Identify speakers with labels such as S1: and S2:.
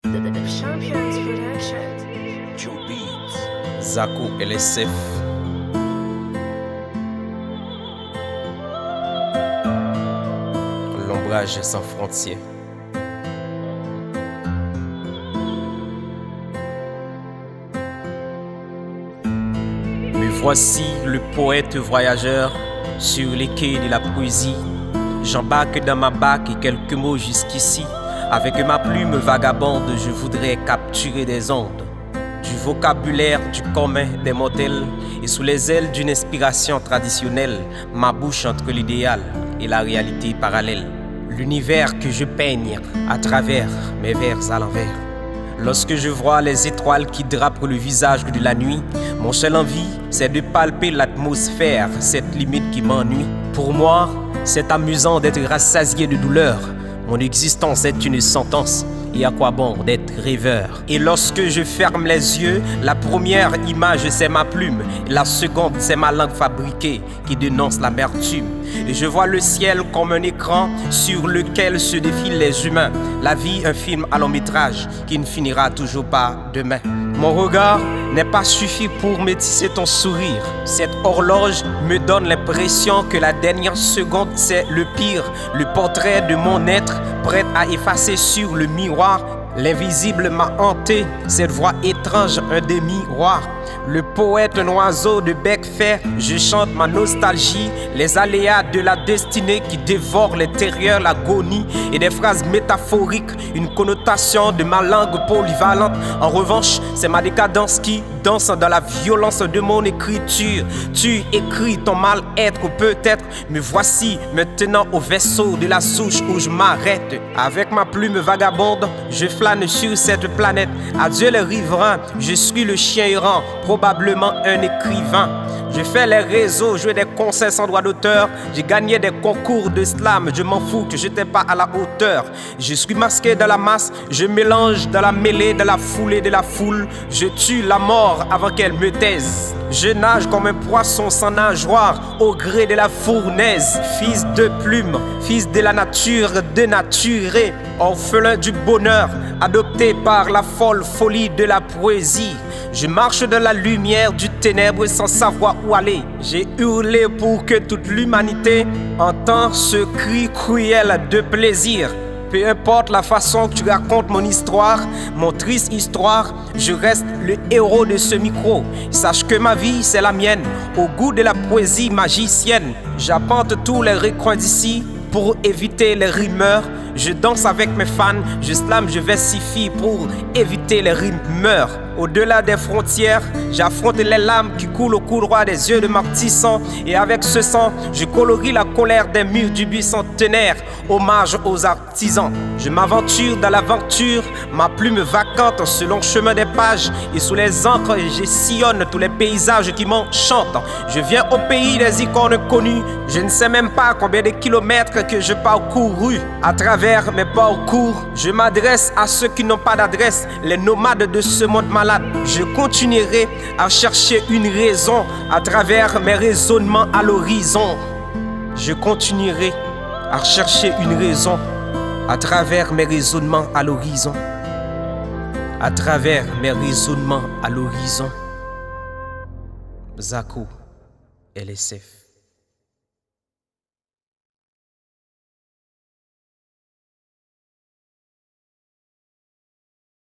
S1: The Champions Production.
S2: Joe Beats, Zaku LSF. L'ombrage sans frontières. Me voici le poète voyageur sur les quais de la poésie. J'embarque dans ma barque et quelques mots jusqu'ici. Avec ma plume vagabonde, je voudrais capturer des ondes du vocabulaire du commun des mortels. Et sous les ailes d'une inspiration traditionnelle, ma bouche entre l'idéal et la réalité parallèle. L'univers que je peigne à travers mes vers à l'envers. Lorsque je vois les étoiles qui drapent le visage de la nuit, mon seul envie, c'est de palper l'atmosphère, cette limite qui m'ennuie. Pour moi, c'est amusant d'être rassasié de douleur. Mon existence est une sentence, et à quoi bon d'être rêveur? Et lorsque je ferme les yeux, la première image c'est ma plume, et la seconde c'est ma langue fabriquée qui dénonce l'amertume. Et je vois le ciel comme un écran sur lequel se défilent les humains. La vie, un film à long métrage qui ne finira toujours pas demain. Mon regard n'est pas suffi pour métisser ton sourire. Cette horloge me donne l'impression que la dernière seconde c'est le pire. Le portrait de mon être prêt à effacer sur le miroir. L'invisible m'a hanté, cette voix étrange, un demi-roi. Le poète, un oiseau de bec fait, je chante ma nostalgie, les aléas de la destinée qui dévorent l'intérieur, l'agonie et des phrases métaphoriques, une connotation de ma langue polyvalente. En revanche, c'est ma décadence qui danse dans la violence de mon écriture. Tu écris ton mal-être, peut-être me voici maintenant au vaisseau de la souche où je m'arrête. Avec ma plume vagabonde, je flâne sur cette planète. Adieu les riverains, je suis le chien errant, probablement un écrivain. Je fais les réseaux, jouer des concerts sans droit d'auteur. J'ai gagné des concours de slam, je m'en fous que je n'étais pas à la hauteur. Je suis masqué dans la masse, je mélange dans la mêlée, dans la foulée de la foule. Je tue la mort avant qu'elle me taise. Je nage comme un poisson sans nageoire au gré de la fournaise. Fils de plume, fils de la nature dénaturé, orphelin du bonheur, adopté par la folle folie de la poésie. Je marche dans la lumière du ténèbre sans savoir où aller. J'ai hurlé pour que toute l'humanité entende ce cri cruel de plaisir. Peu importe la façon que tu racontes mon histoire, mon triste histoire, je reste le héros de ce micro. Sache que ma vie, c'est la mienne, au goût de la poésie magicienne. J'apporte tous les recoins d'ici pour éviter les rimeurs. Je danse avec mes fans, je slam, je versifie pour éviter les rimeurs. Au-delà des frontières, j'affronte les lames qui coulent au couloir des yeux de martissants. Et avec ce sang, je colorie la colère des murs du bicentenaire. Hommage aux artisans. Je m'aventure dans l'aventure, ma plume vacante selon le chemin des pages. Et sous les encres, je sillonne tous les paysages qui m'enchantent. Je viens au pays des icônes connues. Je ne sais même pas combien de kilomètres que je parcours. À travers mes parcours, je m'adresse à ceux qui n'ont pas d'adresse, les nomades de ce monde malade. Je continuerai à chercher une raison à travers mes raisonnements à l'horizon. Je continuerai à chercher une raison à travers mes raisonnements à l'horizon. À travers mes raisonnements à l'horizon. Zaku LSF.